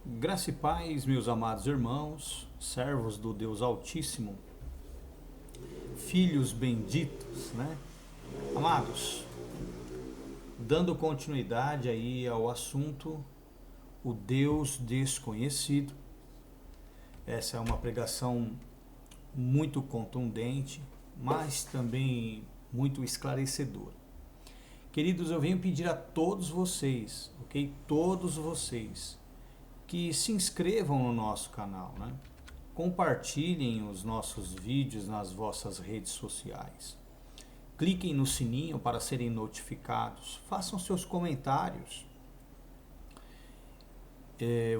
Graça e paz, meus amados irmãos, servos do Deus Altíssimo, filhos benditos, né? Amados, dando continuidade aí ao assunto, o Deus desconhecido. Essa é uma pregação muito contundente, mas também muito esclarecedora. Queridos, eu venho pedir a todos vocês, ok? Todos vocês, que se inscrevam no nosso canal, né? Compartilhem os nossos vídeos nas vossas redes sociais. Cliquem no sininho para serem notificados. Façam seus comentários.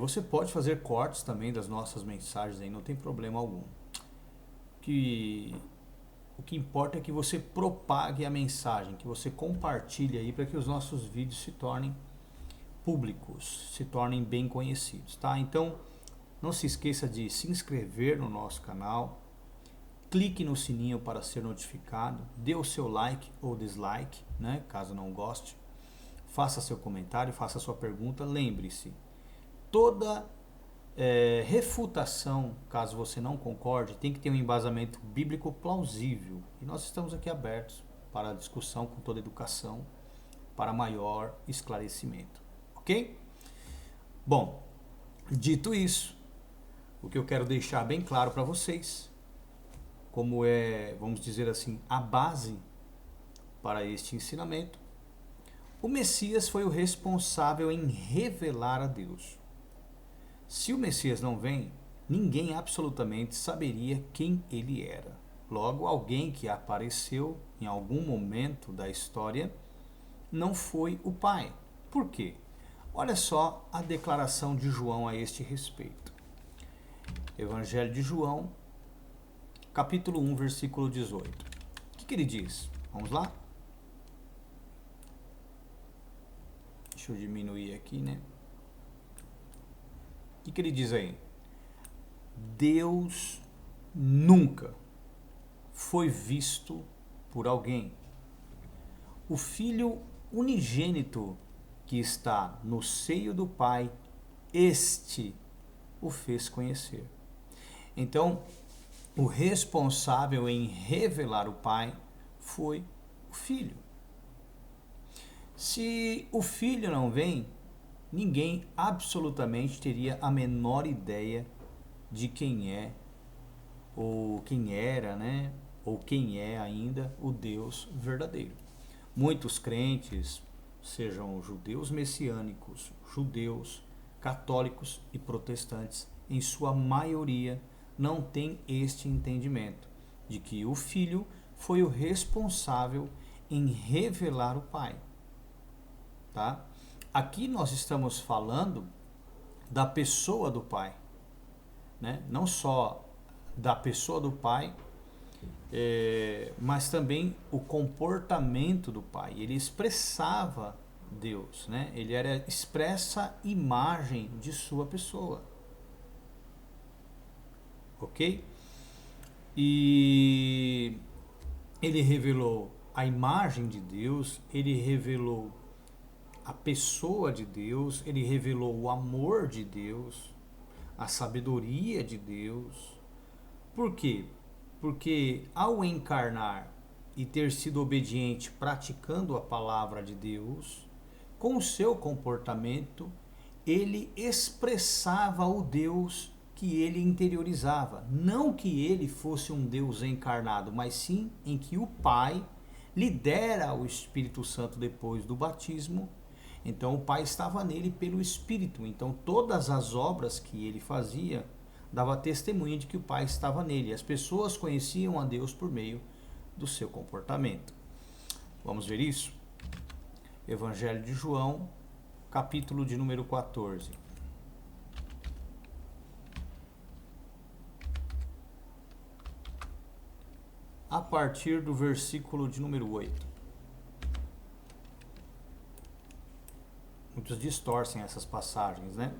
Você pode fazer cortes também das nossas mensagens aí, não tem problema algum. O que importa é que você propague a mensagem, que você compartilhe aí para que os nossos vídeos se tornem públicos, se tornem bem conhecidos, tá? Então, não se esqueça de se inscrever no nosso canal, clique no sininho para ser notificado, dê o seu like ou dislike, né? Caso não goste, faça seu comentário, faça sua pergunta. Lembre-se, toda refutação, caso você não concorde, tem que ter um embasamento bíblico plausível. E nós estamos aqui abertos para a discussão com toda educação, para maior esclarecimento. Ok? Bom, dito isso, o que eu quero deixar bem claro para vocês, como vamos dizer assim, a base para este ensinamento, o Messias foi o responsável em revelar a Deus. Se o Messias não vem, ninguém absolutamente saberia quem ele era. Logo, alguém que apareceu em algum momento da história não foi o Pai. Por quê? Olha só a declaração de João a este respeito. Evangelho de João, capítulo 1, versículo 18. O que ele diz? Vamos lá? Deixa eu diminuir aqui, né? O que ele diz aí? Deus nunca foi visto por alguém. O Filho unigênito que está no seio do Pai, este o fez conhecer. Então, o responsável em revelar o Pai foi o Filho. Se o Filho não vem, ninguém absolutamente teria a menor ideia de quem é, ou quem era, né? Ou quem é ainda o Deus verdadeiro. Muitos crentes, sejam judeus messiânicos, judeus, católicos e protestantes, em sua maioria, não têm este entendimento de que o Filho foi o responsável em revelar o Pai. Tá? Aqui nós estamos falando da pessoa do Pai, né? Não só da pessoa do Pai, mas também o comportamento do Pai. Ele expressava Deus, né? Ele era expressa imagem de sua pessoa, ok? E ele revelou a imagem de Deus, ele revelou a pessoa de Deus, ele revelou o amor de Deus, a sabedoria de Deus. Por quê? Porque ao encarnar e ter sido obediente praticando a palavra de Deus, com o seu comportamento, ele expressava o Deus que ele interiorizava. Não que ele fosse um Deus encarnado, mas sim em que o Pai lhe dera o Espírito Santo depois do batismo. Então o Pai estava nele pelo Espírito. Então todas as obras que ele fazia dava testemunho de que o Pai estava nele. As pessoas conheciam a Deus por meio do seu comportamento. Vamos ver isso? Evangelho de João, capítulo de número 14. A partir do versículo de número 8. Muitos distorcem essas passagens, né?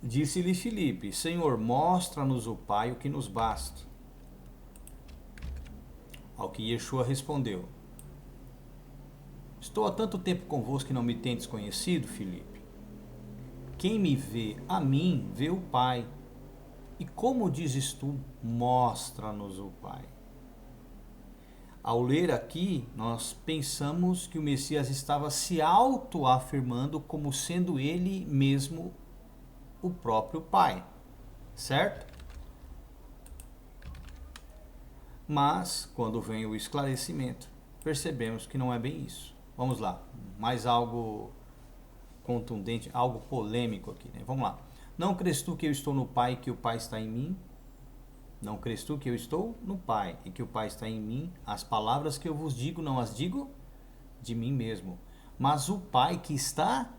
Disse-lhe Filipe: Senhor, mostra-nos o Pai, o que nos basta. Ao que Yeshua respondeu: Estou há tanto tempo convosco que não me tendes conhecido, Filipe. Quem me vê a mim, vê o Pai. E como dizes tu, mostra-nos o Pai. Ao ler aqui, nós pensamos que o Messias estava se autoafirmando como sendo ele mesmo o próprio Pai, certo? Mas, quando vem o esclarecimento, percebemos que não é bem isso. Vamos lá, mais algo contundente, algo polêmico aqui, né? Vamos lá. Não crês tu que eu estou no Pai e que o Pai está em mim? Não crês tu que eu estou no Pai e que o Pai está em mim? As palavras que eu vos digo, não as digo de mim mesmo, mas o Pai que está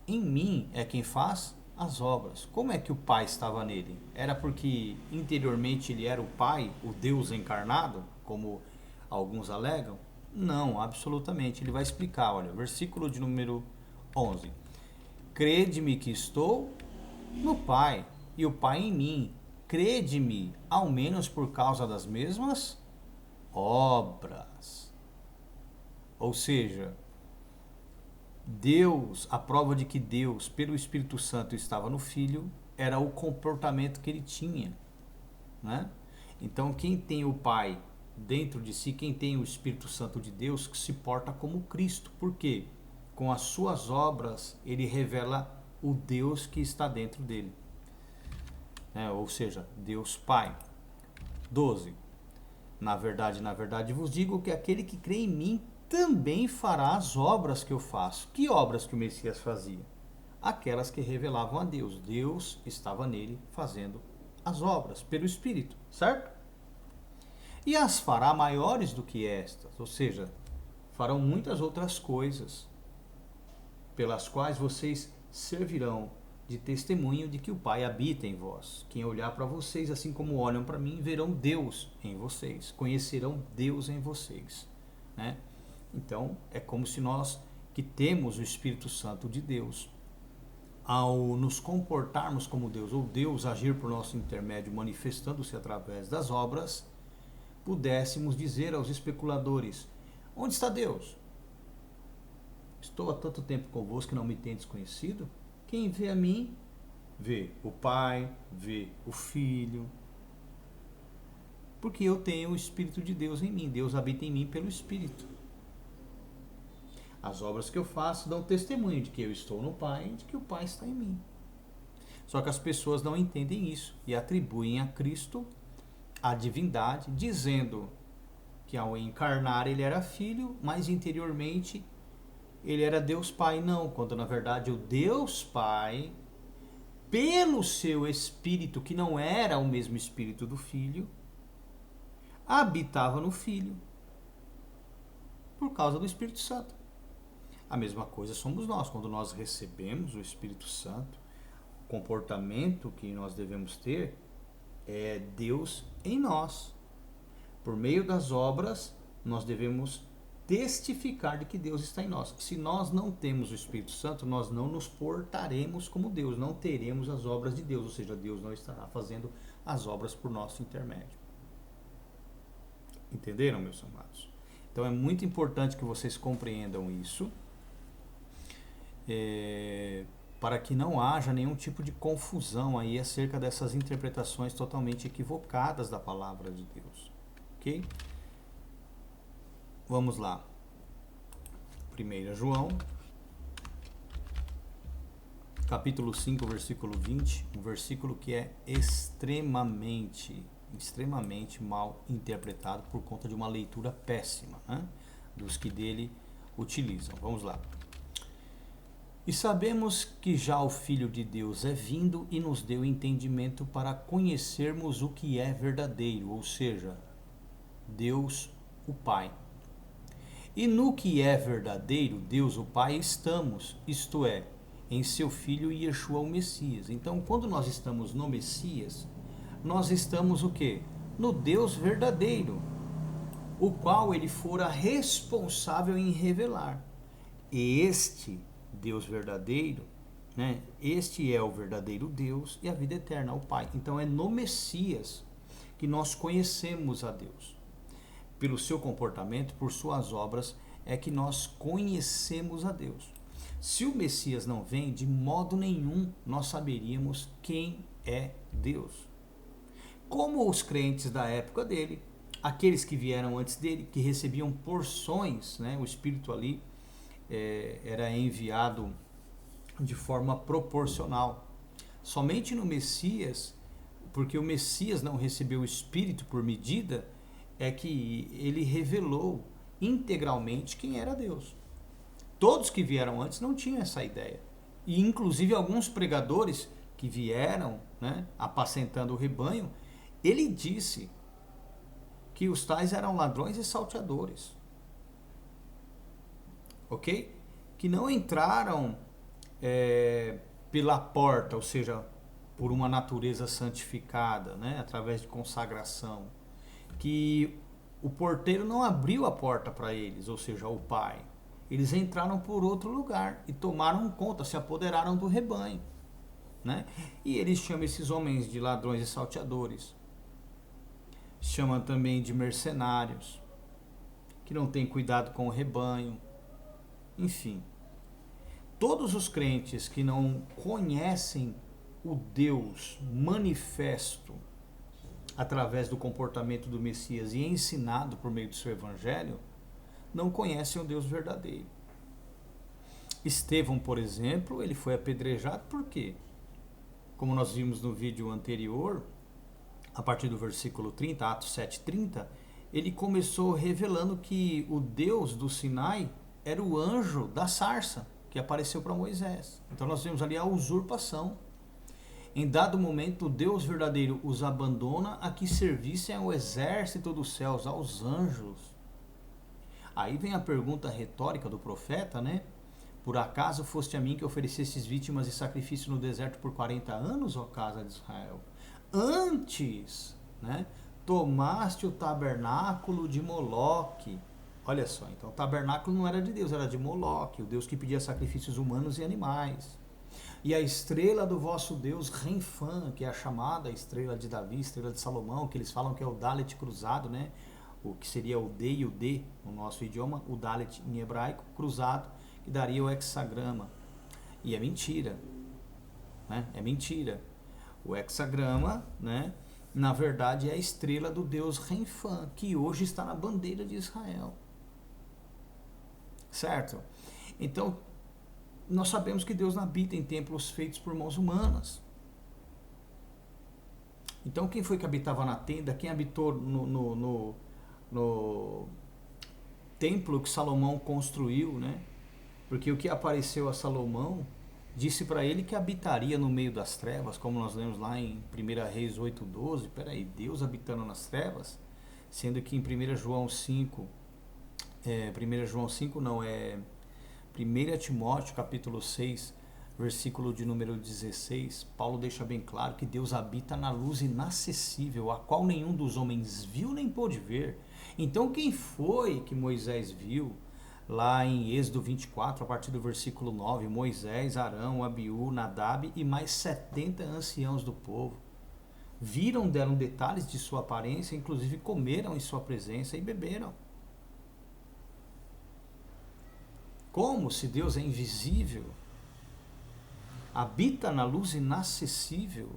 em mim é quem faz as obras. Como é que o Pai estava nele? Era porque interiormente ele era o Pai, o Deus encarnado, como alguns alegam? Não, absolutamente. Ele vai explicar, olha, versículo de número 11. Crede-me que estou no Pai e o Pai em mim. Crede-me, ao menos por causa das mesmas obras. Ou seja, Deus, a prova de que Deus, pelo Espírito Santo, estava no Filho, era o comportamento que ele tinha, né? Então, quem tem o Pai dentro de si, quem tem o Espírito Santo de Deus, se porta como Cristo. Por quê? Com as suas obras, ele revela o Deus que está dentro dele. Ou seja, Deus Pai. 12. Na verdade vos digo que aquele que crê em mim também fará as obras que eu faço. Que obras que o Messias fazia? Aquelas que revelavam a Deus. Deus estava nele fazendo as obras pelo Espírito, certo? E as fará maiores do que estas, ou seja, farão muitas outras coisas pelas quais vocês servirão de testemunho de que o Pai habita em vós. Quem olhar para vocês, assim como olham para mim, verão Deus em vocês, conhecerão Deus em vocês, né? Então, é como se nós, que temos o Espírito Santo de Deus, ao nos comportarmos como Deus, ou Deus agir por nosso intermédio, manifestando-se através das obras, pudéssemos dizer aos especuladores: onde está Deus? Estou há tanto tempo convosco que não me tendes conhecido? Quem vê a mim, vê o Pai, vê o Filho. Porque eu tenho o Espírito de Deus em mim. Deus habita em mim pelo Espírito. As obras que eu faço dão testemunho de que eu estou no Pai e de que o Pai está em mim. Só que as pessoas não entendem isso e atribuem a Cristo a divindade, dizendo que ao encarnar ele era filho, mas interiormente ele era Deus Pai. Não, quando na verdade o Deus Pai, pelo seu Espírito, que não era o mesmo Espírito do Filho, habitava no Filho, por causa do Espírito Santo. A mesma coisa somos nós, quando nós recebemos o Espírito Santo, o comportamento que nós devemos ter é Deus em nós. Por meio das obras, nós devemos testificar de que Deus está em nós. Se nós não temos o Espírito Santo, nós não nos portaremos como Deus, não teremos as obras de Deus, ou seja, Deus não estará fazendo as obras por nosso intermédio. Entenderam, meus amados? Então é muito importante que vocês compreendam isso, para que não haja nenhum tipo de confusão aí acerca dessas interpretações totalmente equivocadas da palavra de Deus. Ok? Vamos lá. 1 João, capítulo 5, versículo 20, um versículo que é extremamente mal interpretado por conta de uma leitura péssima, né, dos que dele utilizam. Vamos lá. E sabemos que já o Filho de Deus é vindo e nos deu entendimento para conhecermos o que é verdadeiro, ou seja, Deus o Pai. E no que é verdadeiro, Deus o Pai, estamos, isto é, em seu Filho Yeshua o Messias. Então, quando nós estamos no Messias, nós estamos o quê? No Deus verdadeiro, o qual ele fora responsável em revelar. E este Deus verdadeiro, né? Este é o verdadeiro Deus e a vida eterna, o Pai. Então é no Messias que nós conhecemos a Deus. Pelo seu comportamento, por suas obras, é que nós conhecemos a Deus. Se o Messias não vem, de modo nenhum nós saberíamos quem é Deus. Como os crentes da época dele, aqueles que vieram antes dele, que recebiam porções, né? O Espírito ali era enviado de forma proporcional. Somente no Messias, porque o Messias não recebeu o Espírito por medida, é que ele revelou integralmente quem era Deus. Todos que vieram antes não tinham essa ideia. E inclusive alguns pregadores que vieram, né, apacentando o rebanho, ele disse que os tais eram ladrões e salteadores. Ok? Que não entraram pela porta, ou seja, por uma natureza santificada, né, através de consagração. Que o porteiro não abriu a porta para eles, ou seja, o Pai. Eles entraram por outro lugar e tomaram conta, se apoderaram do rebanho, né? E eles chamam esses homens de ladrões e salteadores. Chamam também de mercenários, que não têm cuidado com o rebanho. Enfim, todos os crentes que não conhecem o Deus manifesto através do comportamento do Messias e ensinado por meio do seu evangelho, não conhecem o Deus verdadeiro. Estevão, por exemplo, ele foi apedrejado por quê? Como nós vimos no vídeo anterior, a partir do versículo 30, Atos 7:30, ele começou revelando que o Deus do Sinai era o anjo da sarça que apareceu para Moisés. Então nós vemos ali a usurpação. Em dado momento, o Deus verdadeiro os abandona a que servissem ao exército dos céus, aos anjos. Aí vem a pergunta retórica do profeta, né? Por acaso foste a mim que oferecestes vítimas e sacrifício no deserto por 40 anos, ó casa de Israel? Antes, né, tomaste o tabernáculo de Moloque. Olha só, então o tabernáculo não era de Deus, era de Moloque, o Deus que pedia sacrifícios humanos e animais. E a estrela do vosso Deus, Renfã, que é a chamada estrela de Davi, estrela de Salomão, que eles falam que é o Dalet cruzado, né? O que seria o D e o D no nosso idioma, o Dalet em hebraico, cruzado, que daria o hexagrama. E é mentira, né? É mentira. O hexagrama, né, na verdade é a estrela do Deus Renfã, que hoje está na bandeira de Israel. Certo? Então, nós sabemos que Deus não habita em templos feitos por mãos humanas. Então, quem foi que habitava na tenda? Quem habitou no templo que Salomão construiu, né? Porque o que apareceu a Salomão disse para ele que habitaria no meio das trevas, como nós lemos lá em 1 Reis 8:12. Peraí, Deus habitando nas trevas? Sendo que em 1 João 5 não, 1 Timóteo capítulo 6, versículo de número 16, Paulo deixa bem claro que Deus habita na luz inacessível, a qual nenhum dos homens viu nem pôde ver. Então quem foi que Moisés viu? Lá em Êxodo 24, a partir do versículo 9, Moisés, Arão, Abiú, Nadab e mais 70 anciãos do povo. Viram, deram detalhes de sua aparência, inclusive comeram em sua presença e beberam. Como se Deus é invisível? Habita na luz inacessível.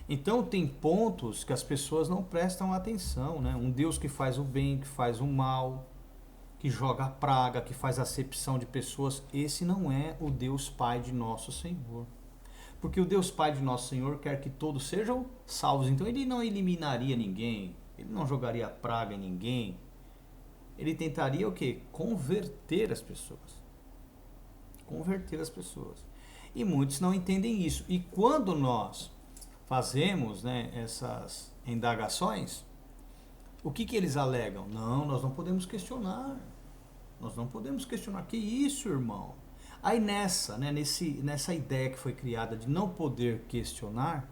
Então tem pontos que as pessoas não prestam atenção, né? Um Deus que faz o bem, que faz o mal, que joga a praga, que faz acepção de pessoas. Esse não é o Deus Pai de nosso Senhor. Porque o Deus Pai de nosso Senhor quer que todos sejam salvos. Então ele não eliminaria ninguém, ele não jogaria praga em ninguém. Ele tentaria o quê? Converter as pessoas. Converter as pessoas. E muitos não entendem isso. E quando nós fazemos, né, essas indagações, o que eles alegam? Não, nós não podemos questionar. Nós não podemos questionar. Que isso, irmão? Aí nessa ideia que foi criada de não poder questionar,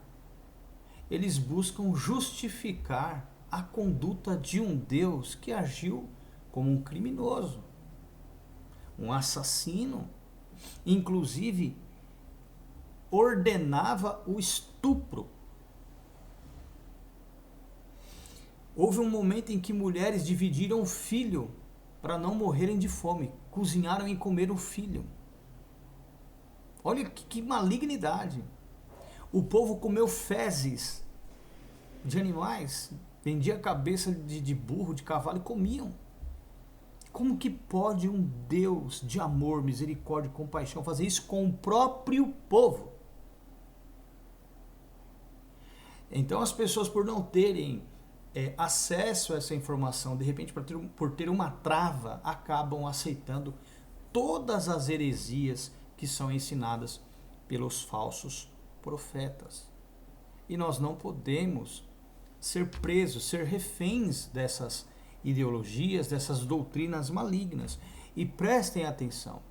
eles buscam justificar a conduta de um Deus que agiu como um criminoso, um assassino, inclusive ordenava o estupro. Houve um momento em que mulheres dividiram o filho para não morrerem de fome, cozinharam e comeram o filho. Olha que malignidade. O povo comeu fezes de animais, vendia cabeça de burro, de cavalo e comiam. Como que pode um Deus de amor, misericórdia e compaixão fazer isso com o próprio povo? Então as pessoas, por não terem acesso a essa informação, de repente por ter uma trava, acabam aceitando todas as heresias que são ensinadas pelos falsos profetas. E nós não podemos ser presos, ser reféns dessas ideologias, dessas doutrinas malignas. E prestem atenção,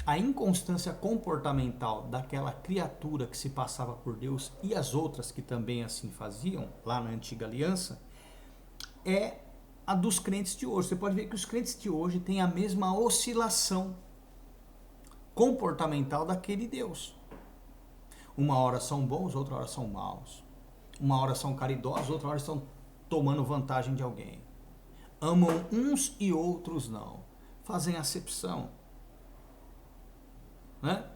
a inconstância comportamental daquela criatura que se passava por Deus e as outras que também assim faziam, lá na antiga aliança, é a dos crentes de hoje. Você pode ver que os crentes de hoje têm a mesma oscilação comportamental daquele Deus. Uma hora são bons, outra hora são maus. Uma hora são caridosos, outra hora estão tomando vantagem de alguém. Amam uns e outros não. Fazem acepção. Né?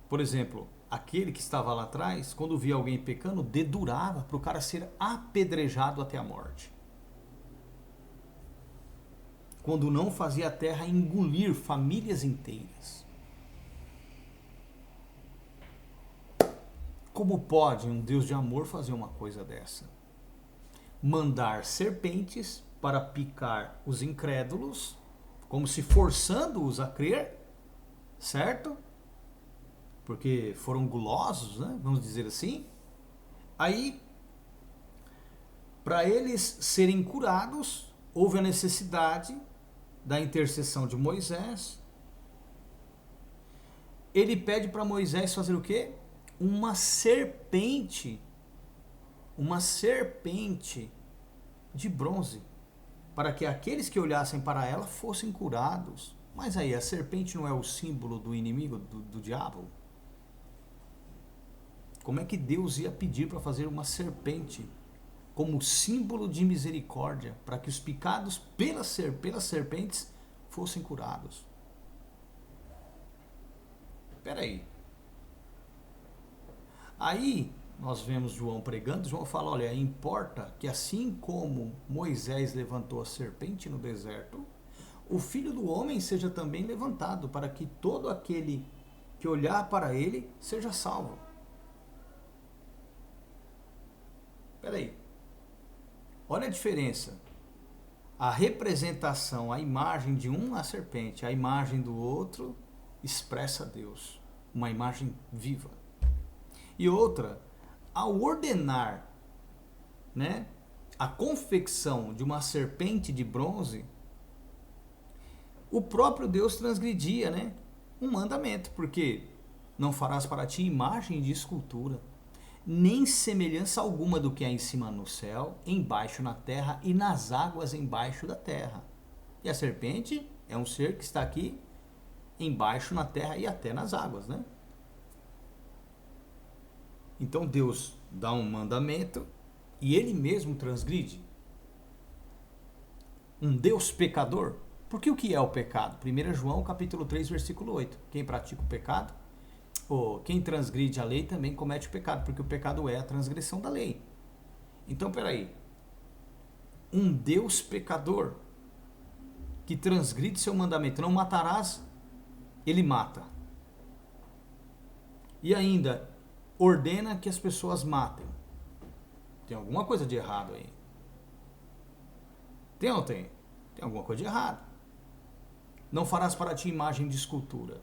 Por exemplo, aquele que estava lá atrás, quando via alguém pecando, dedurava para o cara ser apedrejado até a morte. Quando não, fazia a terra engolir famílias inteiras. Como pode um Deus de amor fazer uma coisa dessa? Mandar serpentes para picar os incrédulos, como se forçando-os a crer, certo? Porque foram gulosos, né? Vamos dizer assim. Aí, para eles serem curados, houve a necessidade da intercessão de Moisés. Ele pede para Moisés fazer o quê? Uma serpente de bronze, para que aqueles que olhassem para ela fossem curados. Mas aí, a serpente não é o símbolo do inimigo, do diabo? Como é que Deus ia pedir para fazer uma serpente como símbolo de misericórdia, para que os picados pelas serpentes fossem curados? Espera aí. Aí nós vemos João pregando, João fala, olha, importa que assim como Moisés levantou a serpente no deserto, o Filho do Homem seja também levantado, para que todo aquele que olhar para ele seja salvo. Espera aí. Olha a diferença. A representação, a imagem de um, a serpente, a imagem do outro expressa Deus. Uma imagem viva. E outra, ao ordenar, né, a confecção de uma serpente de bronze, o próprio Deus transgredia, né, um mandamento, porque não farás para ti imagem de escultura, nem semelhança alguma do que há em cima no céu, embaixo na terra e nas águas embaixo da terra. E a serpente é um ser que está aqui embaixo na terra e até nas águas, né? Então Deus dá um mandamento e ele mesmo transgride. Um Deus pecador? Porque o que é o pecado? 1 João capítulo 3, versículo 8. Quem pratica o pecado, ou quem transgride a lei também comete o pecado, porque o pecado é a transgressão da lei. Então, peraí. Um Deus pecador que transgride seu mandamento, não matarás, ele mata. E ainda ordena que as pessoas matem. Tem alguma coisa de errado aí. Tem ou não tem? Tem alguma coisa de errado. Não farás para ti imagem de escultura.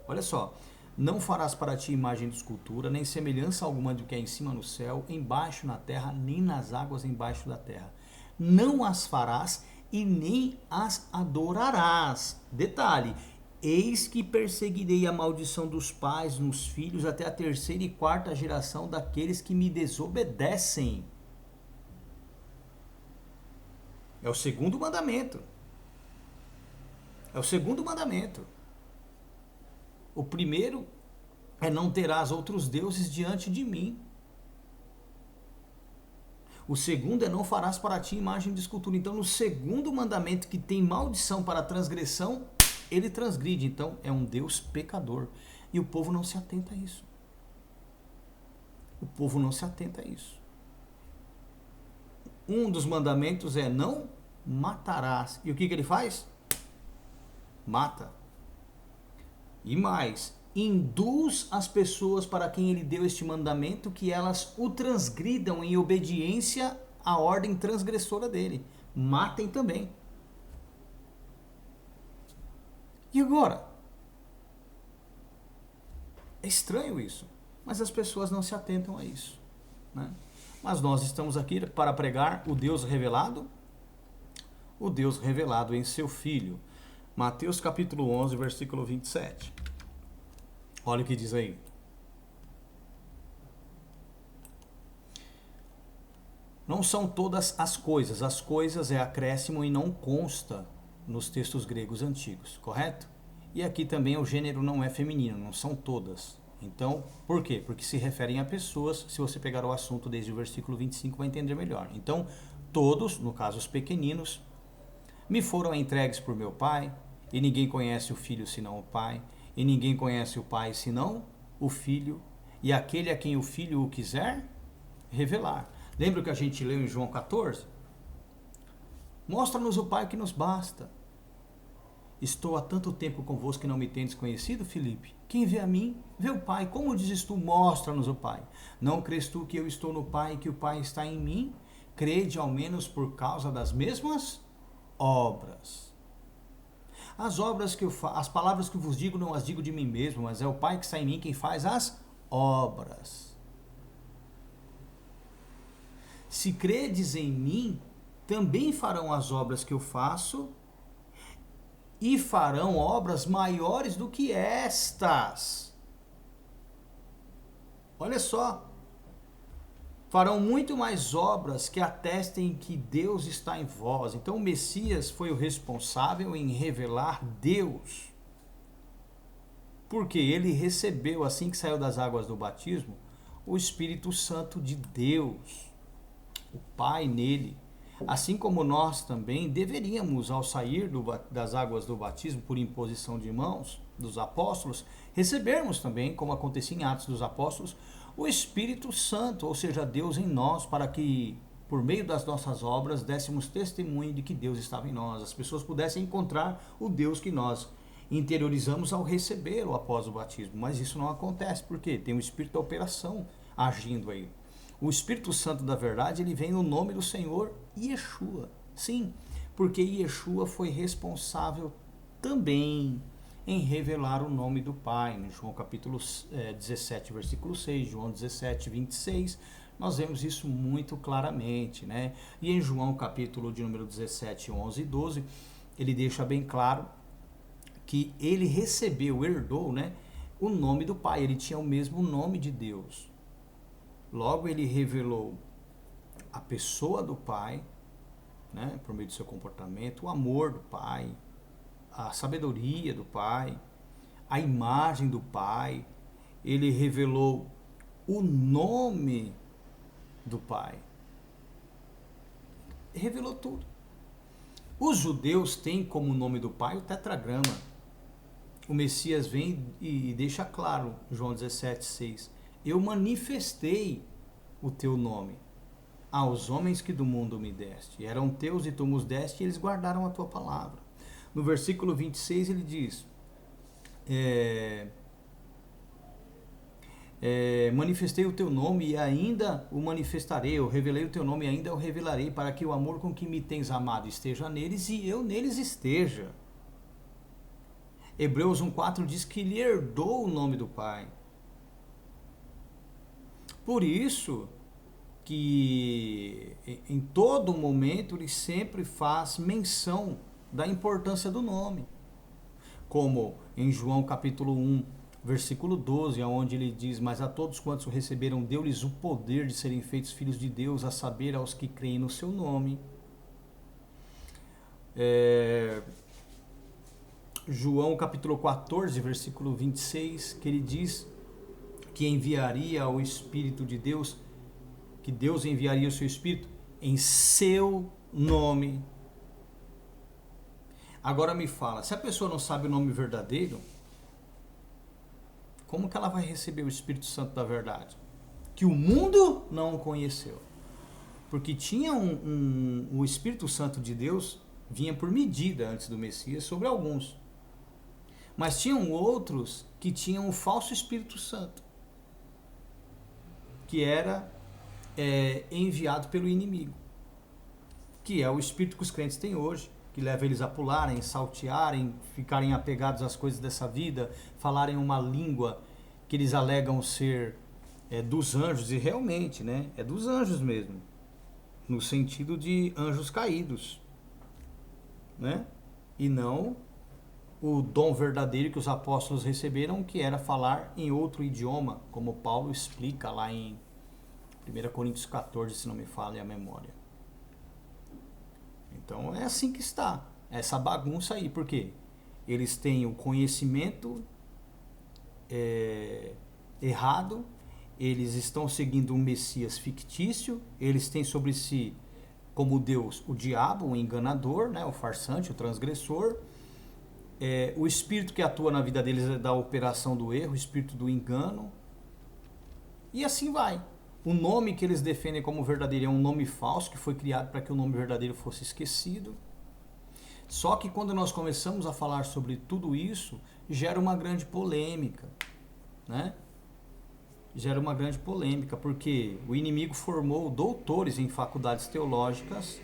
Olha só. Não farás para ti imagem de escultura, nem semelhança alguma do que é em cima no céu, embaixo na terra, nem nas águas embaixo da terra. Não as farás e nem as adorarás. Detalhe. Eis que perseguirei a maldição dos pais nos filhos até a terceira e quarta geração daqueles que me desobedecem. É o segundo mandamento. É o segundo mandamento. O primeiro é não terás outros deuses diante de mim. O segundo é não farás para ti imagem de escultura. Então, no segundo mandamento, que tem maldição para a transgressão, ele transgride. Então, é um Deus pecador. E o povo não se atenta a isso. O povo não se atenta a isso. Um dos mandamentos é não matarás. E o que ele faz? Mata. E mais, induz as pessoas para quem ele deu este mandamento que elas o transgridam em obediência à ordem transgressora dele. Matem também. E agora? É estranho isso, mas as pessoas não se atentam a isso, né? Mas nós estamos aqui para pregar o Deus revelado em seu Filho. Mateus capítulo 11, versículo 27. Olha o que diz aí. Não são todas as coisas é acréscimo e não consta nos textos gregos antigos, correto? E aqui também o gênero não é feminino, não são todas. Então, por quê? Porque se referem a pessoas. Se você pegar o assunto desde o versículo 25, vai entender melhor. Então, todos, no caso os pequeninos, me foram entregues por meu Pai, e ninguém conhece o Filho senão o Pai, e ninguém conhece o Pai senão o Filho, e aquele a quem o Filho o quiser revelar. Lembra o que a gente leu em João 14? Mostra-nos o Pai que nos basta. Estou há tanto tempo convosco que não me tendes conhecido, Filipe? Quem vê a mim, vê o Pai. Como dizes tu, mostra-nos o Pai. Não crês tu que eu estou no Pai e que o Pai está em mim? Crede ao menos por causa das mesmas obras. As obras que as palavras que vos digo, não as digo de mim mesmo, mas é o Pai que está em mim quem faz as obras. Se credes em mim, também farão as obras que eu faço, e farão obras maiores do que estas. Olha só. Farão muito mais obras que atestem que Deus está em vós. Então o Messias foi o responsável em revelar Deus. Porque ele recebeu, assim que saiu das águas do batismo, o Espírito Santo de Deus, o Pai nele. Assim como nós também deveríamos, ao sair das águas do batismo por imposição de mãos dos apóstolos, recebermos também, como acontecia em Atos dos Apóstolos, o Espírito Santo, ou seja, Deus em nós, para que, por meio das nossas obras, dessemos testemunho de que Deus estava em nós. As pessoas pudessem encontrar o Deus que nós interiorizamos ao recebê-lo após o batismo. Mas isso não acontece, porque tem o Espírito da operação agindo aí. O Espírito Santo da verdade, ele vem no nome do Senhor Yeshua. Sim, porque Yeshua foi responsável também em revelar o nome do Pai. Em João capítulo 17, versículo 6, João 17, 26, nós vemos isso muito claramente, né? E em João capítulo de número 17, 11 e 12, ele deixa bem claro que ele recebeu, herdou, né, o nome do Pai. Ele tinha o mesmo nome de Deus. Logo, ele revelou a pessoa do Pai, né, por meio do seu comportamento, o amor do Pai, a sabedoria do Pai, a imagem do Pai. Ele revelou o nome do Pai. Revelou tudo. Os judeus têm como nome do Pai o tetragrama. O Messias vem e deixa claro, João 17, 6. Eu manifestei o teu nome aos homens que do mundo me deste. Eram teus e tu nos deste, e eles guardaram a tua palavra. No versículo 26 ele diz, manifestei o teu nome e ainda o manifestarei, eu revelei o teu nome e ainda o revelarei, para que o amor com que me tens amado esteja neles e eu neles esteja. Hebreus 1,4 diz que ele herdou o nome do Pai. Por isso que em todo momento ele sempre faz menção da importância do nome. Como em João capítulo 1, versículo 12, onde ele diz, mas a todos quantos o receberam, deu-lhes o poder de serem feitos filhos de Deus, a saber, aos que creem no seu nome. João capítulo 14, versículo 26, que ele diz que enviaria o Espírito de Deus, que Deus enviaria o seu Espírito em seu nome. Agora me fala, se a pessoa não sabe o nome verdadeiro, como que ela vai receber o Espírito Santo da verdade? Que o mundo não conheceu. Porque tinha o Espírito Santo de Deus vinha por medida antes do Messias sobre alguns. Mas tinham outros que tinham o falso Espírito Santo, que era enviado pelo inimigo, que é o espírito que os crentes têm hoje, que leva eles a pularem, saltearem, ficarem apegados às coisas dessa vida, falarem uma língua que eles alegam ser dos anjos, e realmente, né, é dos anjos mesmo, no sentido de anjos caídos, né, e não o dom verdadeiro que os apóstolos receberam, que era falar em outro idioma, como Paulo explica lá em 1 Coríntios 14, se não me falha a memória. Então é assim que está, essa bagunça aí, porque eles têm o conhecimento errado, eles estão seguindo um Messias fictício, eles têm sobre si como Deus o diabo, o enganador, né, o farsante, o transgressor. O espírito que atua na vida deles é da operação do erro, o espírito do engano, e assim vai. O nome que eles defendem como verdadeiro é um nome falso, que foi criado para que o nome verdadeiro fosse esquecido. Só que quando nós começamos a falar sobre tudo isso, gera uma grande polêmica, né? Gera uma grande polêmica, porque o inimigo formou doutores em faculdades teológicas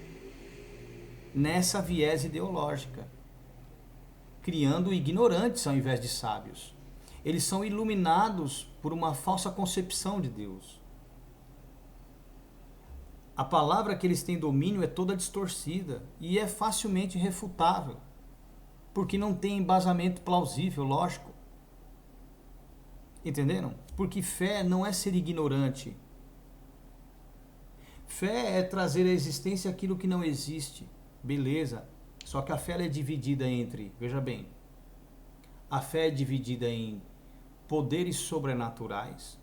nessa viés ideológica, criando ignorantes ao invés de sábios. Eles são iluminados por uma falsa concepção de Deus. A palavra que eles têm domínio é toda distorcida e é facilmente refutável, porque não tem embasamento plausível, lógico. Entenderam? Porque fé não é ser ignorante. Fé é trazer à existência aquilo que não existe. Beleza. Só que a fé é dividida entre, veja bem, a fé é dividida em poderes sobrenaturais.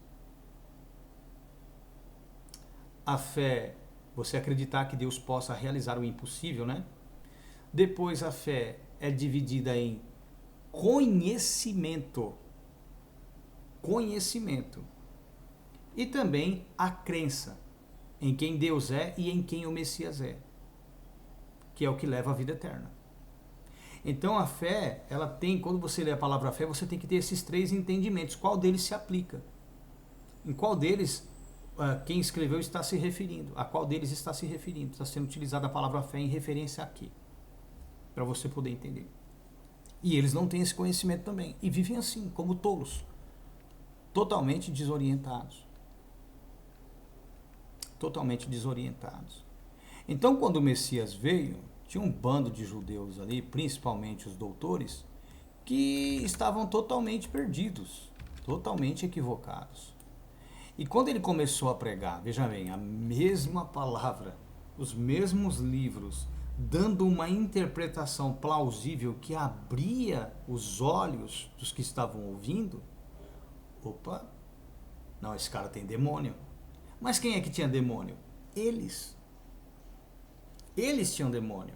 A fé, você acreditar que Deus possa realizar o impossível, né? Depois a fé é dividida em conhecimento. Conhecimento. E também a crença em quem Deus é e em quem o Messias é, que é o que leva à vida eterna. Então a fé, ela tem, quando você lê a palavra fé, você tem que ter esses três entendimentos. Qual deles se aplica? Em qual deles quem escreveu está se referindo? A qual deles está se referindo? Está sendo utilizada a palavra fé em referência a quê? Para você poder entender. E eles não têm esse conhecimento também. E vivem assim, como tolos. Totalmente desorientados. Totalmente desorientados. Então, quando o Messias veio, tinha um bando de judeus ali, principalmente os doutores, que estavam totalmente perdidos, totalmente equivocados. E quando ele começou a pregar, veja bem, a mesma palavra, os mesmos livros, dando uma interpretação plausível que abria os olhos dos que estavam ouvindo, opa, não, esse cara tem demônio. Mas quem é que tinha demônio? Eles. Eles tinham demônio.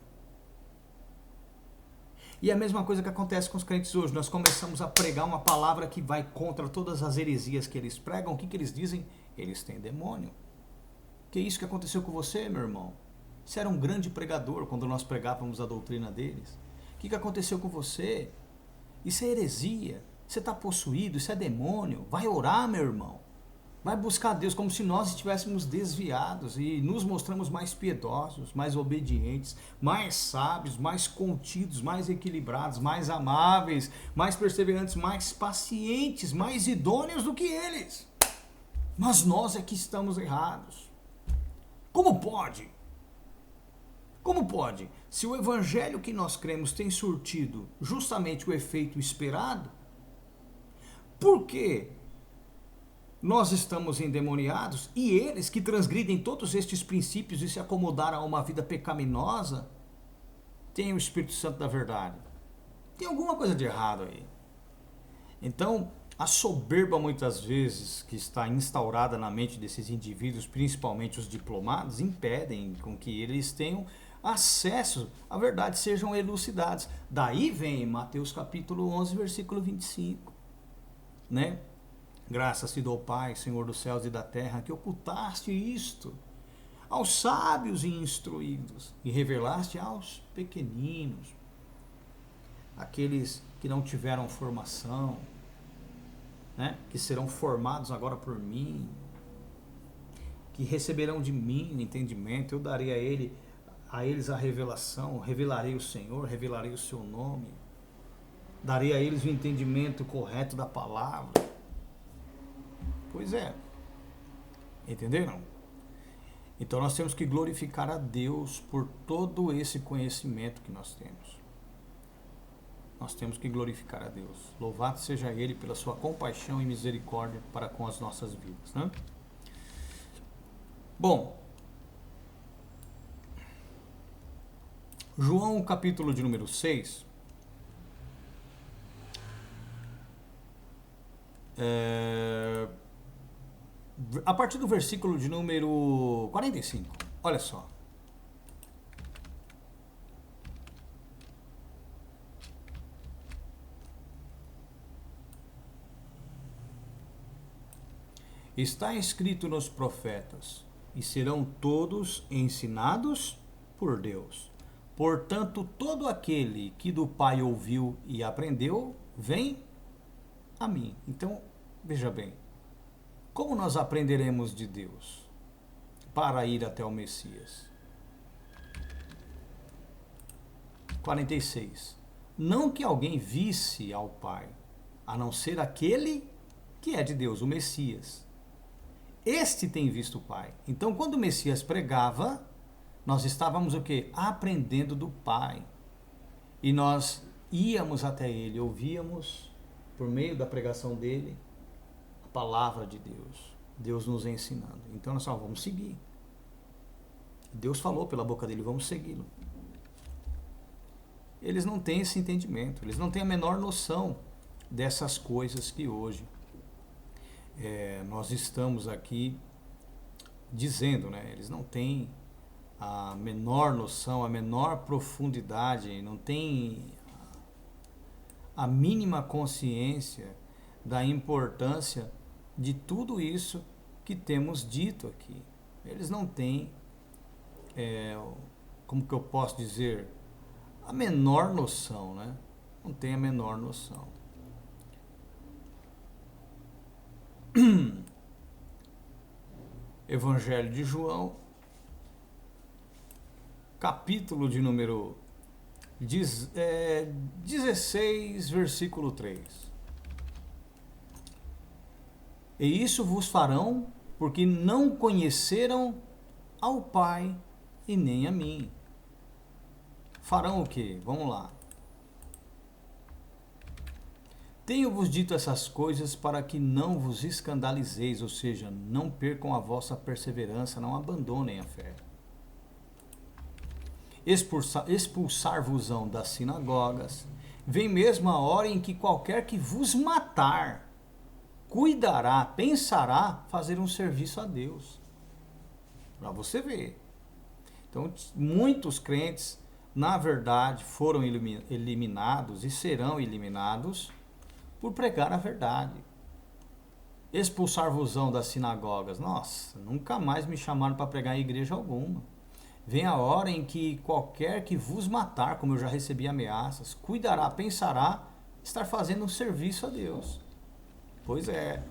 E a mesma coisa que acontece com os crentes hoje. Nós começamos a pregar uma palavra que vai contra todas as heresias que eles pregam. O que eles dizem? Eles têm demônio. Que é isso que aconteceu com você, meu irmão? Você era um grande pregador quando nós pregávamos a doutrina deles. O que aconteceu com você? Isso é heresia. Você está possuído, isso é demônio. Vai orar, meu irmão. Vai buscar Deus como se nós estivéssemos desviados e nos mostramos mais piedosos, mais obedientes, mais sábios, mais contidos, mais equilibrados, mais amáveis, mais perseverantes, mais pacientes, mais idôneos do que eles. Mas nós é que estamos errados. Como pode? Como pode? Se o evangelho que nós cremos tem surtido justamente o efeito esperado, por que nós estamos endemoniados e eles que transgridem todos estes princípios e se acomodaram a uma vida pecaminosa têm o Espírito Santo da verdade? Tem alguma coisa de errado aí. Então, A soberba, muitas vezes, que está instaurada na mente desses indivíduos, principalmente os diplomados, impedem com que eles tenham acesso à verdade, sejam elucidados. Daí vem Mateus capítulo 11, versículo 25, né? Graças te dou, Pai, Senhor dos céus e da terra, que ocultaste isto aos sábios e instruídos e revelaste aos pequeninos, aqueles que não tiveram formação, né? Que serão formados agora por mim, que receberão de mim o entendimento, eu darei a eles a revelação, revelarei o Senhor, revelarei o seu nome, darei a eles o entendimento correto da palavra. Pois é, entenderam? Então nós temos que glorificar a Deus por todo esse conhecimento que nós temos. Nós temos que glorificar a Deus. Louvado seja Ele pela sua compaixão e misericórdia para com as nossas vidas, né? Bom, João capítulo de número 6, a partir do versículo de número 45, olha só. Está escrito nos profetas, e serão todos ensinados por Deus. Portanto, todo aquele que do Pai ouviu e aprendeu, vem a mim. Então, veja bem, como nós aprenderemos de Deus para ir até o Messias? 46. Não que alguém visse ao Pai, a não ser aquele que é de Deus, o Messias. Este tem visto o Pai. Então, quando o Messias pregava, nós estávamos o quê? Aprendendo do Pai. E nós íamos até Ele, ouvíamos, por meio da pregação dele, a palavra de Deus. Deus nos ensinando. Então, nós só vamos seguir. Deus falou pela boca dele, vamos segui-lo. Eles não têm esse entendimento, eles não têm a menor noção dessas coisas que hoje nós estamos aqui dizendo, né? Eles não têm a menor noção, a menor profundidade, não têm a mínima consciência da importância de tudo isso que temos dito aqui. Eles não têm, como que eu posso dizer, a menor noção, né? Não tem a menor noção. Evangelho de João, capítulo de número 16, versículo 3. E isso vos farão, porque não conheceram ao Pai e nem a mim. Farão o quê? Vamos lá. Tenho-vos dito essas coisas para que não vos escandalizeis, ou seja, não percam a vossa perseverança, não abandonem a fé. Expulsar-vos-ão das sinagogas, vem mesmo a hora em que qualquer que vos matar, cuidará, pensará fazer um serviço a Deus. Para você ver. Então, muitos crentes, na verdade, foram eliminados e serão eliminados por pregar a verdade. Expulsar-vos-ão das sinagogas. Nossa, nunca mais me chamaram para pregar em igreja alguma. Vem a hora em que qualquer que vos matar, como eu já recebi ameaças, cuidará, pensará estar fazendo um serviço a Deus. Pois é.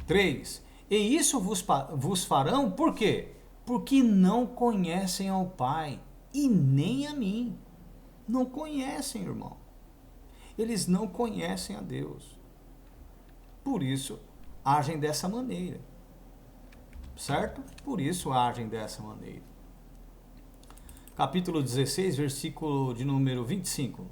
3. E isso vos farão, por quê? Porque não conhecem ao Pai e nem a mim. Não conhecem, irmão. Eles não conhecem a Deus. Por isso, agem dessa maneira. Certo? Por isso, agem dessa maneira. Capítulo 16, versículo de número 25.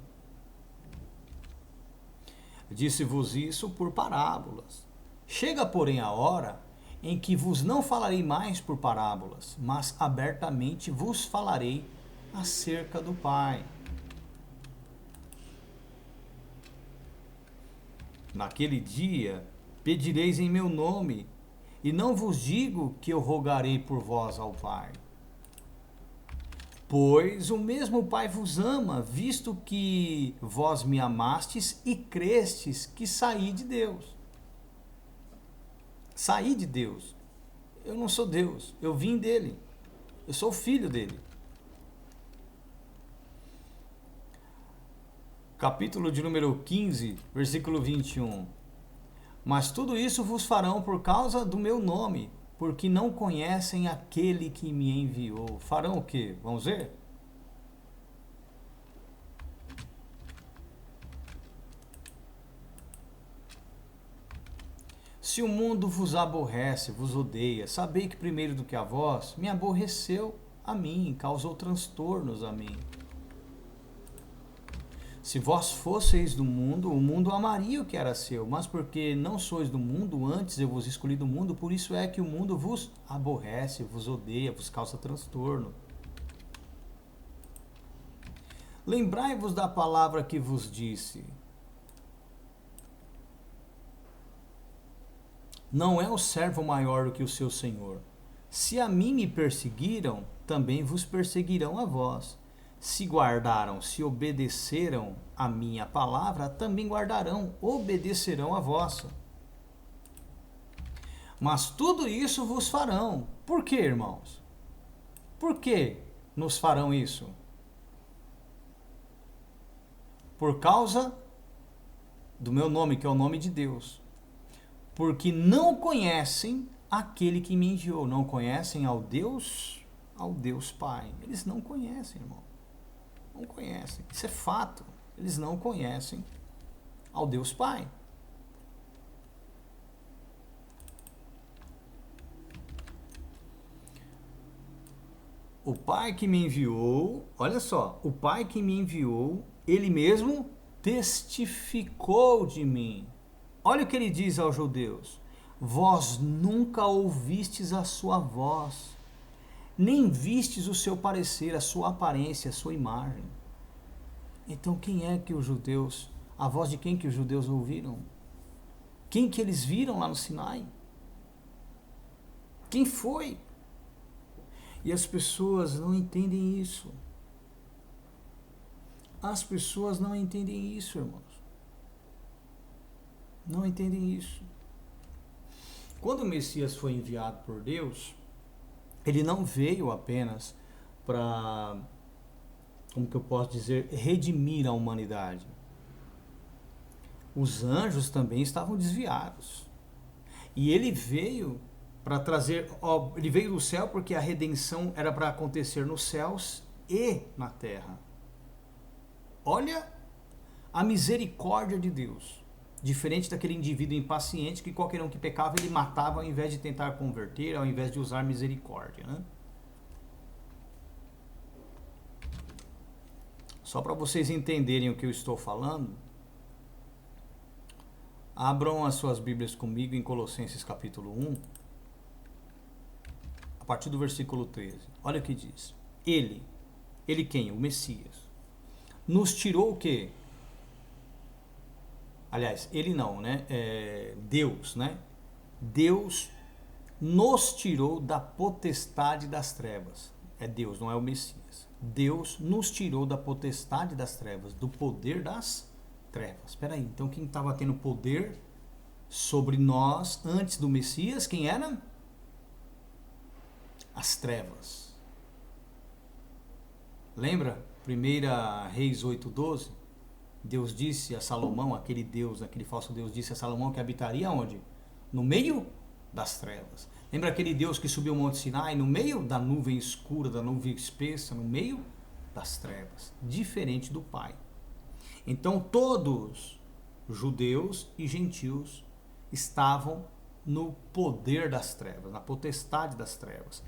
Disse-vos isso por parábolas. Chega, porém, a hora em que vos não falarei mais por parábolas, mas abertamente vos falarei acerca do Pai. Naquele dia pedireis em meu nome, e não vos digo que eu rogarei por vós ao Pai. Pois o mesmo Pai vos ama, visto que vós me amastes e crestes que saí de Deus. Saí de Deus. Eu não sou Deus, eu vim dele. Eu sou filho dele. Capítulo de número 15, versículo 21. Mas tudo isso vos farão por causa do meu nome, porque não conhecem aquele que me enviou. Farão o quê? Vamos ver? Se o mundo vos aborrece, vos odeia, sabei que primeiro do que a vós, me aborreceu a mim, causou transtornos a mim. Se vós fosseis do mundo, o mundo amaria o que era seu, mas porque não sois do mundo, antes eu vos escolhi do mundo, por isso é que o mundo vos aborrece, vos odeia, vos causa transtorno. Lembrai-vos da palavra que vos disse. Não é o servo maior do que o seu senhor. Se a mim me perseguiram, também vos perseguirão a vós. Se guardaram, se obedeceram a minha palavra, também guardarão, obedecerão a vossa. Mas tudo isso vos farão. Por quê, irmãos? Por que nos farão isso? Por causa do meu nome, que é o nome de Deus. Porque não conhecem aquele que me enviou. Não conhecem ao Deus Pai. Eles não conhecem, irmão. Não conhecem. Isso é fato. Eles não conhecem ao Deus Pai. O Pai que me enviou, olha só, o Pai que me enviou, ele mesmo testificou de mim. Olha o que ele diz aos judeus: vós nunca ouvistes a sua voz, nem vistes o seu parecer, a sua aparência, a sua imagem. Então quem é que os judeus, a voz de quem que os judeus ouviram? Quem que eles viram lá no Sinai? Quem foi? E as pessoas não entendem isso. As pessoas não entendem isso, irmãos. Não entendem isso. Quando o Messias foi enviado por Deus, ele não veio apenas para, como que eu posso dizer, redimir a humanidade. Os anjos também estavam desviados. E ele veio para trazer, ele veio do céu porque a redenção era para acontecer nos céus e na terra. Olha a misericórdia de Deus. Diferente daquele indivíduo impaciente que qualquer um que pecava ele matava ao invés de tentar converter, ao invés de usar misericórdia, né? Só para vocês entenderem o que eu estou falando, abram as suas Bíblias comigo em Colossenses capítulo 1, a partir do versículo 13. Olha o que diz. Ele quem? O Messias. Nos tirou o quê? Aliás, ele não, né? Deus, né? Deus nos tirou da potestade das trevas. É Deus, não é o Messias. Deus nos tirou da potestade das trevas, do poder das trevas. Espera aí, então quem estava tendo poder sobre nós antes do Messias, quem era? As trevas. Lembra? 1 Reis 8:12? Deus disse a Salomão, aquele Deus, aquele falso Deus disse a Salomão que habitaria onde? No meio das trevas. Lembra aquele Deus que subiu o Monte Sinai no meio da nuvem escura, da nuvem espessa, no meio das trevas, diferente do Pai. Então todos, judeus e gentios, estavam no poder das trevas, na potestade das trevas.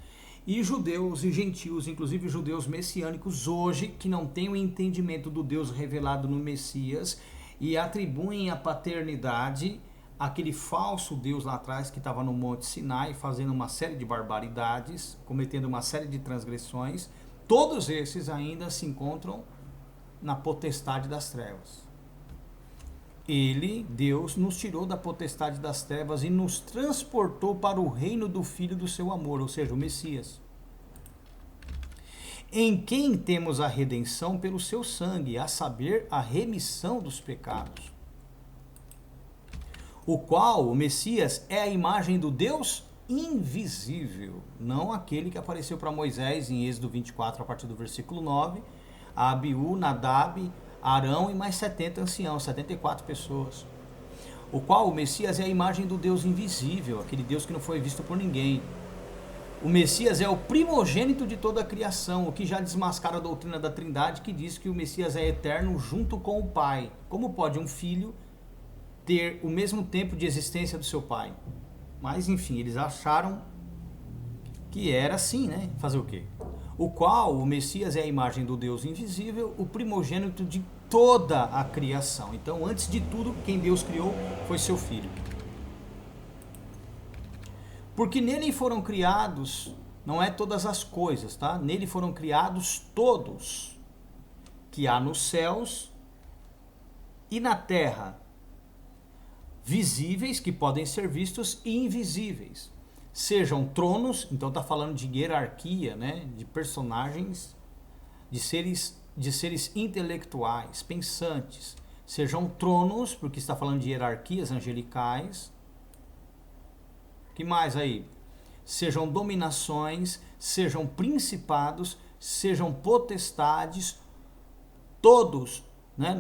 E judeus e gentios, inclusive judeus messiânicos, hoje, que não têm o entendimento do Deus revelado no Messias e atribuem a paternidade àquele falso Deus lá atrás que estava no Monte Sinai, fazendo uma série de barbaridades, cometendo uma série de transgressões, todos esses ainda se encontram na potestade das trevas. Ele, Deus, nos tirou da potestade das trevas e nos transportou para o reino do Filho do seu amor, ou seja, o Messias, em quem temos a redenção pelo seu sangue, a saber, a remissão dos pecados. O qual, o Messias, é a imagem do Deus invisível, não aquele que apareceu para Moisés em Êxodo 24, a partir do versículo 9, a Abiú, Nadab, Arão e mais 70 anciãos, 74 pessoas. O qual, o Messias, é a imagem do Deus invisível, aquele Deus que não foi visto por ninguém. O Messias é o primogênito de toda a criação, o que já desmascara a doutrina da Trindade, que diz que o Messias é eterno junto com o Pai. Como pode um filho ter o mesmo tempo de existência do seu pai? Mas, enfim, eles acharam que era assim, né? Fazer o quê? O qual, o Messias, é a imagem do Deus invisível, o primogênito de toda a criação. Então, antes de tudo, quem Deus criou foi seu Filho. Porque nele foram criados, não é todas as coisas, tá? Nele foram criados todos que há nos céus e na terra, visíveis, que podem ser vistos, e invisíveis. Sejam tronos, então está falando de hierarquia, né? De personagens, de seres intelectuais, pensantes. Sejam tronos, porque está falando de hierarquias angelicais. Que mais aí? Sejam dominações, sejam principados, sejam potestades, todos, né?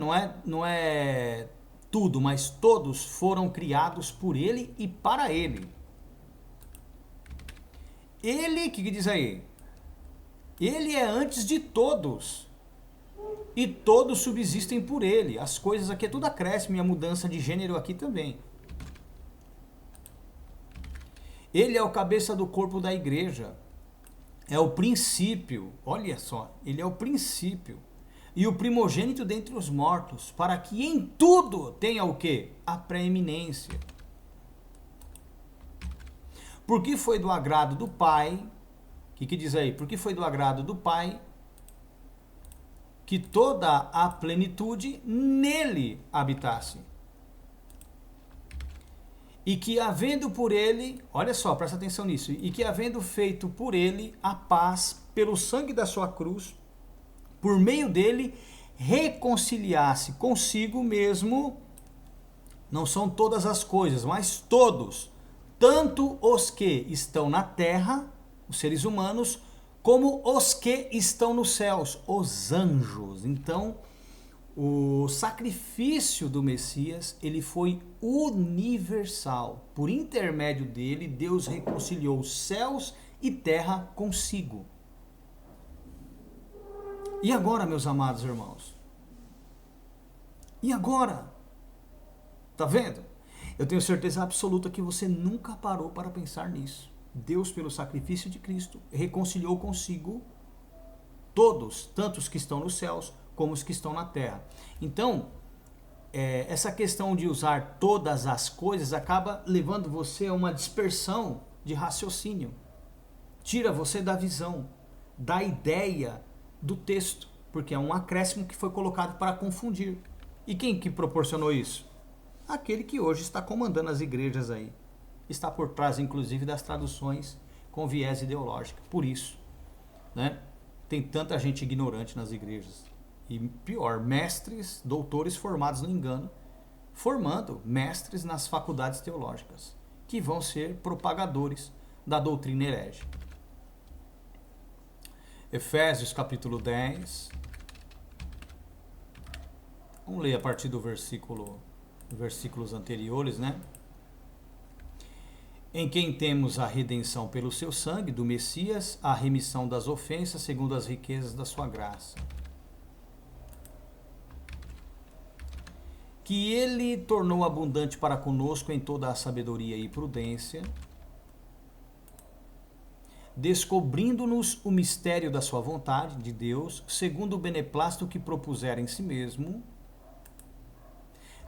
Não é tudo, mas todos foram criados por ele e para ele. Ele, o que diz aí? Ele é antes de todos. E todos subsistem por ele. As coisas aqui é tudo acréscimo e a mudança de gênero aqui também. Ele é o cabeça do corpo da igreja. É o princípio. Olha só, ele é o princípio. E o primogênito dentre os mortos, para que em tudo tenha o quê? A preeminência. Porque foi do agrado do Pai, o que diz aí? Porque foi do agrado do Pai que toda a plenitude nele habitasse. E que havendo por ele, olha só, presta atenção nisso, e que havendo feito por ele a paz pelo sangue da sua cruz, por meio dele reconciliasse consigo mesmo, não são todas as coisas, mas todos, tanto os que estão na terra, os seres humanos, como os que estão nos céus, os anjos. Então, o sacrifício do Messias, ele foi universal. Por intermédio dele, Deus reconciliou céus e terra consigo. E agora, meus amados irmãos? E agora? Tá vendo? Eu tenho certeza absoluta que você nunca parou para pensar nisso. Deus, pelo sacrifício de Cristo, reconciliou consigo todos, tanto os que estão nos céus, como os que estão na terra. Então, essa questão de usar todas as coisas acaba levando você a uma dispersão de raciocínio. Tira você da visão, da ideia do texto, porque é um acréscimo que foi colocado para confundir. E quem que proporcionou isso? Aquele que hoje está comandando as igrejas aí. Está por trás, inclusive, das traduções com viés ideológico. Por isso, né, tem tanta gente ignorante nas igrejas. E pior, mestres, doutores formados no engano, formando mestres nas faculdades teológicas, que vão ser propagadores da doutrina herege. Efésios capítulo 10. Vamos ler a partir do versículos anteriores, né? Em quem temos a redenção pelo seu sangue, do Messias, a remissão das ofensas, segundo as riquezas da sua graça. Que ele tornou abundante para conosco em toda a sabedoria e prudência, descobrindo-nos o mistério da sua vontade, de Deus, segundo o beneplácito que propusera em si mesmo,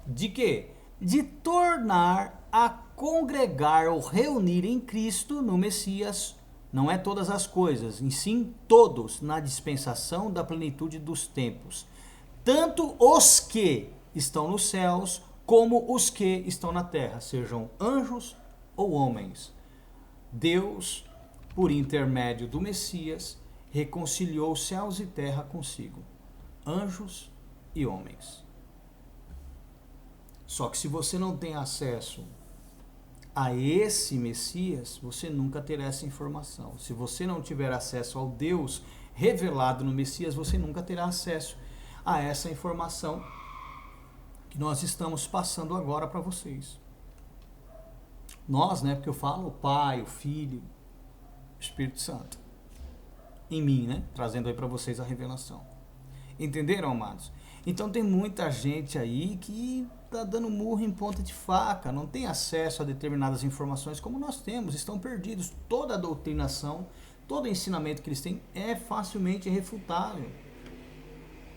de quê? De tornar a congregar ou reunir em Cristo, no Messias, não é todas as coisas, e sim todos, na dispensação da plenitude dos tempos, tanto os que estão nos céus, como os que estão na terra, sejam anjos ou homens. Deus, por intermédio do Messias, reconciliou céus e terra consigo, anjos e homens. Só que se você não tem acesso a esse Messias, você nunca terá essa informação. Se você não tiver acesso ao Deus revelado no Messias, você nunca terá acesso a essa informação que nós estamos passando agora para vocês. Nós, né? Porque eu falo o Pai, o Filho, o Espírito Santo. Em mim, né? Trazendo aí para vocês a revelação. Entenderam, amados? Então tem muita gente aí que está dando murro em ponta de faca, não tem acesso a determinadas informações como nós temos, estão perdidos. Toda a doutrinação, todo o ensinamento que eles têm é facilmente refutável.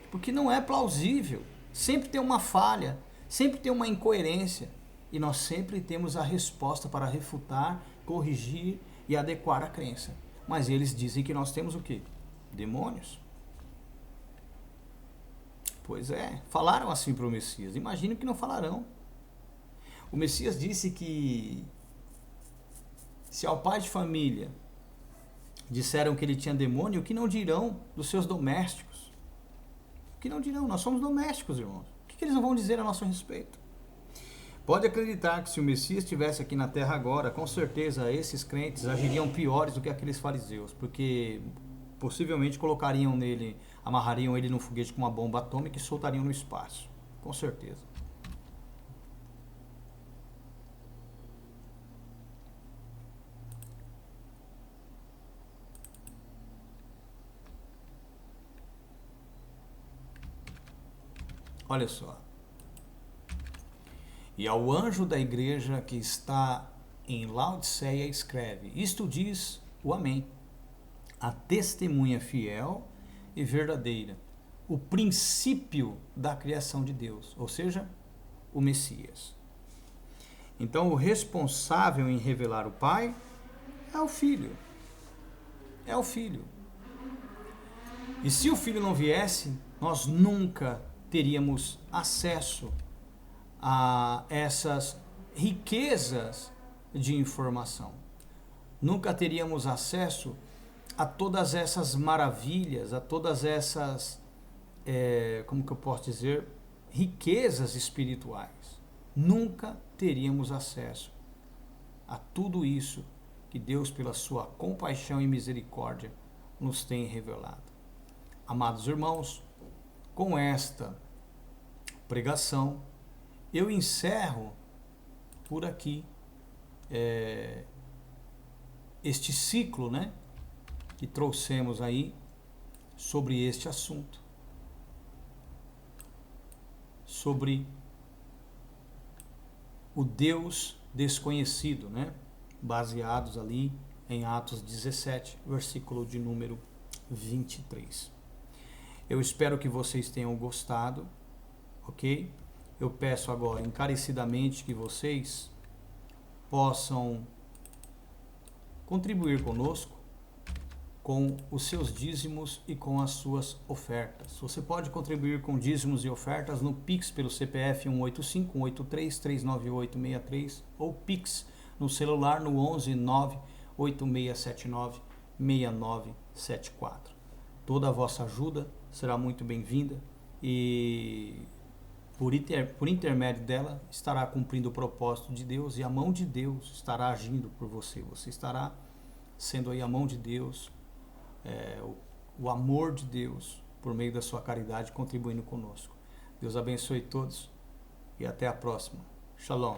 Porque não é plausível. Sempre tem uma falha, sempre tem uma incoerência. E nós sempre temos a resposta para refutar, corrigir e adequar a crença. Mas eles dizem que nós temos o quê? Demônios. Pois é, falaram assim para o Messias. Imagino que não falarão. O Messias disse que se ao pai de família disseram que ele tinha demônio, o que não dirão dos seus domésticos? O que não dirão? Nós somos domésticos, irmãos. O que eles não vão dizer a nosso respeito? Pode acreditar que se o Messias estivesse aqui na terra agora, com certeza esses crentes agiriam piores do que aqueles fariseus, porque possivelmente colocariam nele, amarrariam ele num foguete com uma bomba atômica e soltariam no espaço. Com certeza. Olha só. E ao anjo da igreja que está em Laodiceia escreve: isto diz o Amém, a testemunha fiel e verdadeira, o princípio da criação de Deus, ou seja, o Messias. Então, o responsável em revelar o Pai é o Filho. É o Filho. E se o Filho não viesse, nós nunca teríamos acesso a essas riquezas de informação. Nunca teríamos acesso a todas essas maravilhas, a todas essas, como que eu posso dizer, riquezas espirituais. Nunca teríamos acesso a tudo isso que Deus, pela sua compaixão e misericórdia, nos tem revelado. Amados irmãos, com esta pregação, eu encerro por aqui este ciclo, né, que trouxemos aí sobre este assunto, sobre o Deus desconhecido, né, baseados ali em Atos 17, versículo de número 23. Eu espero que vocês tenham gostado, ok? Eu peço agora encarecidamente que vocês possam contribuir conosco com os seus dízimos e com as suas ofertas. Você pode contribuir com dízimos e ofertas no Pix pelo CPF 185-183-398-63 ou Pix no celular no 11-98679-6974. Toda a vossa ajuda será muito bem-vinda e por intermédio dela estará cumprindo o propósito de Deus e a mão de Deus estará agindo por você. Você estará sendo aí a mão de Deus, o amor de Deus por meio da sua caridade contribuindo conosco. Deus abençoe todos e até a próxima. Shalom.